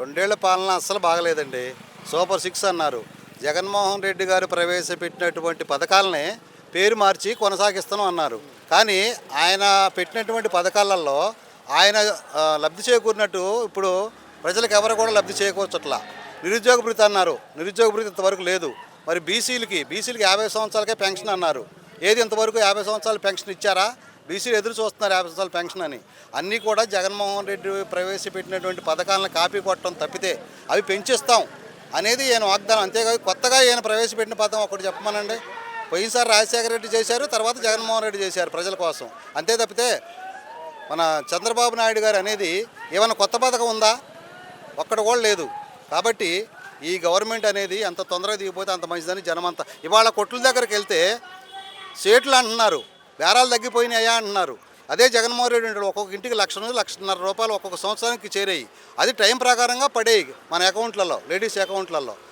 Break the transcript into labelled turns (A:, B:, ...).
A: రెండేళ్ల పాలన అస్సలు బాగలేదండి. సూపర్ సిక్స్ అన్నారు. జగన్మోహన్ రెడ్డి గారు ప్రవేశపెట్టినటువంటి పథకాలనే పేరు మార్చి కొనసాగిస్తాను అన్నారు. కానీ ఆయన పెట్టినటువంటి పథకాలలో ఆయన లబ్ధి చేకూరినట్టు ఇప్పుడు ప్రజలకు ఎవరు కూడా లబ్ధి చేకూర్చట్లా. నిరుద్యోగ భృతి అన్నారు. నిరుద్యోగ భృతి ఇంతవరకు లేదు. మరి బీసీలకి 50 సంవత్సరాలకే పెన్షన్ అన్నారు. ఏది ఇంతవరకు 50 సంవత్సరాల పెన్షన్ ఇచ్చారా? బీసీలు ఎదురు చూస్తున్నారు 50 సంవత్సరాల పెన్షన్ అని. అన్నీ కూడా జగన్మోహన్ రెడ్డి ప్రవేశపెట్టినటువంటి పథకాలను కాపీ కొట్టడం తప్పితే అవి పెంచిస్తాం అనేది ఈయన వాగ్దానం. అంతేకాదు కొత్తగా ఈయన ప్రవేశపెట్టిన పథకం ఒకటి చెప్పమనండి. పోయినసారి రాజశేఖర రెడ్డి చేశారు, తర్వాత జగన్మోహన్ రెడ్డి చేశారు ప్రజల కోసం. అంతే తప్పితే మన చంద్రబాబు నాయుడు గారు అనేది ఏమైనా కొత్త పథకం ఉందా? ఒక్కటి కూడా లేదు. కాబట్టి ఈ గవర్నమెంట్ అనేది ఎంత తొందరగా దిగిపోతే అంత మంచిదని జనమంతా. ఇవాళ కొట్ల దగ్గరికి వెళ్తే సేట్లు అంటున్నారు, బేరాలు తగ్గిపోయినాయా అంటున్నారు. అదే జగన్మోహన్ రెడ్డి ఉంటాడు ఒక్కొక్క ఇంటికి 1,00,000 నుంచి 1,50,000 ఒక్కొక్క సంవత్సరానికి చేరాయి. అది టైం ప్రకారంగా పడేవి మన అకౌంట్లలో, లేడీస్ అకౌంట్లలో.